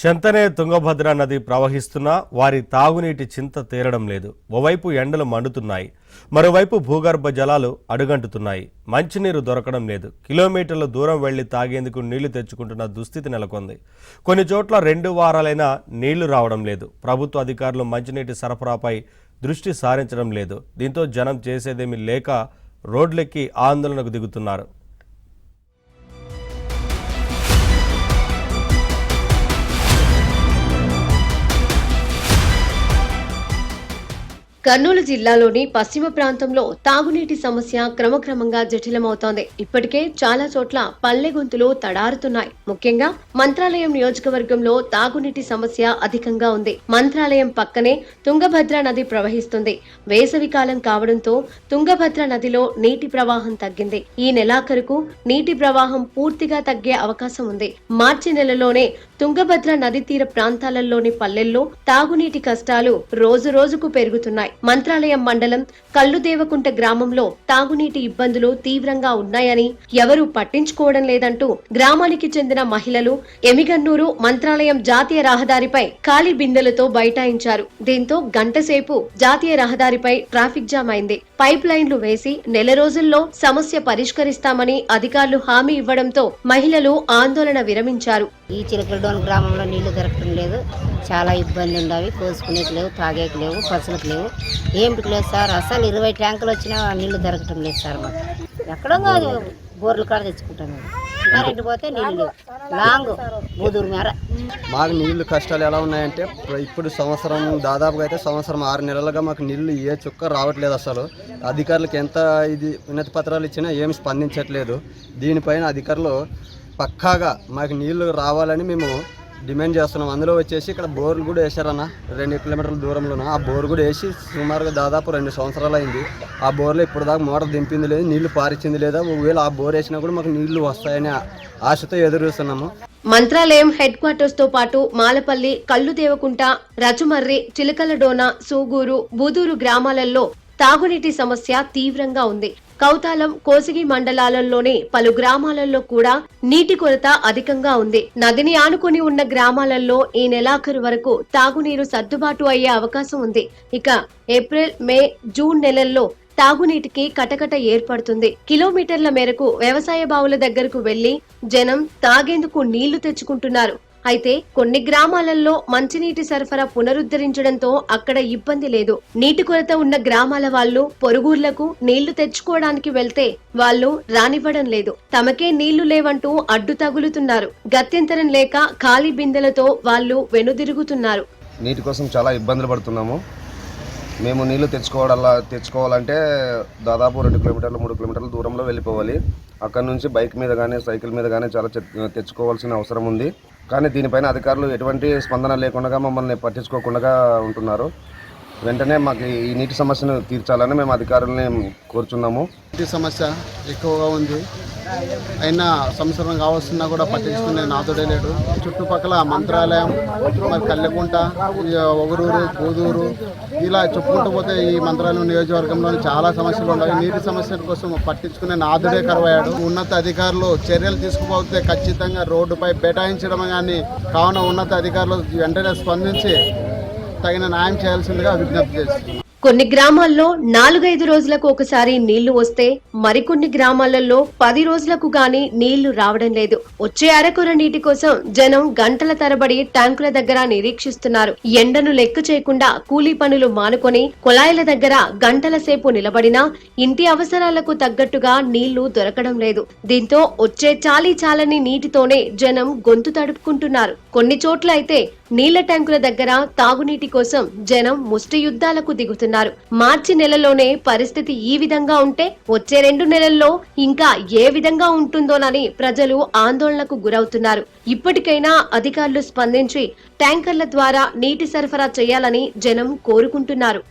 చెంతనే తుంగభద్ర నది ప్రవహిస్తున్నా వారి తాగునీటి చింత తీరడం లేదు. ఓవైపు ఎండలు మండుతున్నాయి, మరోవైపు భూగర్భ జలాలు అడుగంటుతున్నాయి. మంచినీరు దొరకడం లేదు. కిలోమీటర్ల దూరం వెళ్లి తాగేందుకు నీళ్లు తెచ్చుకుంటున్న దుస్థితి నెలకొంది. కొన్ని చోట్ల 2 వారాలైనా నీళ్లు రావడం లేదు. ప్రభుత్వ అధికారులు మంచినీటి సరఫరాపై దృష్టి సారించడం లేదు. దీంతో జనం చేసేదేమీ లేక రోడ్లెక్కి ఆందోళనకు దిగుతున్నారు. కర్నూలు జిల్లాలోని పశ్చిమ ప్రాంతంలో తాగునీటి సమస్య క్రమక్రమంగా జటిలమవుతోంది. ఇప్పటికే చాలా చోట్ల పల్లె గొంతులు తడారుతున్నాయి. ముఖ్యంగా మంత్రాలయం నియోజకవర్గంలో తాగునీటి సమస్య అధికంగా ఉంది. మంత్రాలయం పక్కనే తుంగభద్ర నది ప్రవహిస్తుంది. వేసవి కాలం కావడంతో తుంగభద్ర నదిలో నీటి ప్రవాహం తగ్గింది. ఈ నెలాఖరుకు నీటి ప్రవాహం పూర్తిగా తగ్గే అవకాశం ఉంది. మార్చి నెలలోనే తుంగభద్ర నది తీర ప్రాంతాలలోని పల్లెల్లో తాగునీటి కష్టాలు రోజు రోజుకు పెరుగుతున్నాయి. మంత్రాలయం మండలం కల్లుదేవకుంట గ్రామంలో తాగునీటి ఇబ్బందులు తీవ్రంగా ఉన్నాయని ఎవరూ పట్టించుకోవడం లేదంటూ గ్రామానికి చెందిన మహిళలు ఎమిగన్నూరు మంత్రాలయం జాతీయ రహదారిపై ఖాళీ బిందెలతో బైఠాయించారు. దీంతో గంటసేపు జాతీయ రహదారిపై ట్రాఫిక్ జామ్ అయింది. పైప్ లైన్లు వేసి నెల రోజుల్లో సమస్య పరిష్కరిస్తామని అధికారులు హామీ ఇవ్వడంతో మహిళలు ఆందోళన విరమించారు. ఈ చిలకలడోన్ గ్రామంలో నీళ్లు దొరకడం లేదు. చాలా ఇబ్బంది ఉండవి. కోసుకునేకి లేవు, తాగేకి లేవు, పసులకు లేవు, ఏమిటికి లేదు సార్. అసలు 20 ట్యాంకులు వచ్చినా నీళ్లు దొరకటం లేదు సార్. మాకు ఎక్కడో కాదు, బోర్లు కాడ తెచ్చుకుంటాం. కరెంటు పోతే నీళ్ళు లేవు. లాంగ్ బూదూరు మేర మాకు నీళ్లు కష్టాలు ఎలా ఉన్నాయంటే, ఇప్పుడు సంవత్సరం దాదాపుగా అయితే సంవత్సరం 6 నెలలుగా మాకు నీళ్లు ఏ చుక్క రావట్లేదు. అసలు అధికారులకు ఎంత వినతి పత్రాలు ఇచ్చినా ఏమి స్పందించట్లేదు. దీనిపైన అధికారులు పక్కాగా మాకు నీళ్లు రావాలని మేము డిమాండ్ చేస్తున్నాం. అందులో వచ్చేసి ఇక్కడ బోర్లు కూడా వేశారన్న 2 కిలోమీటర్ల దూరంలోన. ఆ బోర్ కూడా వేసి సుమారుగా దాదాపు 2 సంవత్సరాలు అయింది. ఆ బోర్లో ఇప్పుడు దాకా మోటార్ దింపింది లేదు, నీళ్లు పారించింది లేదా. ఒకవేళ ఆ బోర్ వేసినా కూడా మాకు నీళ్లు వస్తాయని ఆశతో ఎదురు చూస్తున్నాము. మంత్రాలయం హెడ్ క్వార్టర్స్ తో పాటు మాలపల్లి, కల్లుదేవకుంట, రచుమర్రి, చిలకలడోన, సూగూరు, బూదూరు గ్రామాలలో తాగునీటి సమస్య తీవ్రంగా ఉంది. కౌతాలం, కోసిగి మండలాలలోని పలు గ్రామాలలో కూడా నీటి కొరత అధికంగా ఉంది. నదిని ఆనుకుని ఉన్న గ్రామాలలో ఈ నెలాఖరు వరకు తాగునీరు సర్దుబాటు అయ్యే అవకాశం ఉంది. ఇక ఏప్రిల్, మే, జూన్ నెలల్లో తాగునీటికి కటకట ఏర్పడుతుంది. కిలోమీటర్ల మేరకు వ్యవసాయ బావుల దగ్గరకు వెళ్లి జనం తాగేందుకు నీళ్లు తెచ్చుకుంటున్నారు. అయితే కొన్ని గ్రామాలలో మంచినీటి సరఫరా పునరుద్ధరించడంతో అక్కడ ఇబ్బంది లేదు. నీటి కొరత ఉన్న గ్రామాల వాళ్ళు పొరుగుర్లకు నీళ్లు తెచ్చుకోవడానికి వెళ్తే వాళ్ళు రానివ్వడం లేదు. తమకే నీళ్లు లేవంటూ అడ్డు తగులుతున్నారు. గత్యంతరం లేక ఖాళీ బిందెలతో వాళ్ళు వెనుదిరుగుతున్నారు. నీటి కోసం చాలా ఇబ్బందులు పడుతున్నాము. మేము నీళ్లు తెచ్చుకోవాలంటే దాదాపు 2 కిలోమీటర్లు 3 కిలోమీటర్ల దూరంలో వెళ్ళిపోవాలి. అక్కడ నుంచి బైక్ మీద కానీ సైకిల్ మీద కానీ చాలా తెచ్చుకోవాల్సిన అవసరం ఉంది. కానీ దీనిపైన అధికారులు ఎటువంటి స్పందన లేకుండా మమ్మల్ని పట్టించుకోకుండా ఉంటున్నారు. వెంటనే మాకు ఈ నీటి సమస్యను తీర్చాలని మేము అధికారులని కోరుచున్నాము. నీటి సమస్య ఎక్కువగా ఉంది. అయినా సంవత్సరం కావస్తున్నా కూడా పట్టించుకునే నాదుడే లేడు. చుట్టుపక్కల మంత్రాలయం, మరి కల్లెకుంట, ఒగరూరు, బూదూరు ఇలా చెప్పుకుంటూ పోతే ఈ మంత్రాలయం నియోజకవర్గంలోని చాలా సమస్యలు ఉన్నాయి. నీటి సమస్యల కోసం పట్టించుకునే నాదుడే కరువయ్యాడు. ఉన్నత అధికారులు చర్యలు తీసుకుపోతే ఖచ్చితంగా రోడ్డుపై బైఠాయించడం కానీ కావున ఉన్నత అధికారులు వెంటనే స్పందించి తగిన న్యాయం చేయాల్సిందిగా విజ్ఞప్తి చేస్తుంది. కొన్ని గ్రామాల్లో 4-5 రోజులకు ఒకసారి నీళ్లు వస్తే మరికొన్ని గ్రామాలలో 10 రోజులకు గాని నీళ్లు రావడం లేదు. వచ్చే అరకొర నీటి కోసం జనం గంటల తరబడి ట్యాంకుల దగ్గర నిరీక్షిస్తున్నారు. ఎండను లెక్క చేయకుండా కూలీ పనులు మానుకొని కుళాయిల దగ్గర గంటల సేపు నిలబడినా ఇంటి అవసరాలకు తగ్గట్టుగా నీళ్లు దొరకడం లేదు. దీంతో వచ్చే చాలని నీటితోనే జనం గొంతు తడుపుకుంటున్నారు. కొన్ని చోట్ల అయితే నీళ్ల ట్యాంకుల దగ్గర తాగునీటి కోసం జనం ముష్టి యుద్ధాలకు దిగుతున్నారు. మార్చి నెలలోనే పరిస్థితి ఈ విధంగా ఉంటే వచ్చే 2 నెలల్లో ఇంకా ఏ విధంగా ఉంటుందోనని ప్రజలు ఆందోళనకు గురవుతున్నారు. ఇప్పటికైనా అధికారులు స్పందించి ట్యాంకర్ల ద్వారా నీటి సరఫరా చేయాలని జనం కోరుకుంటున్నారు.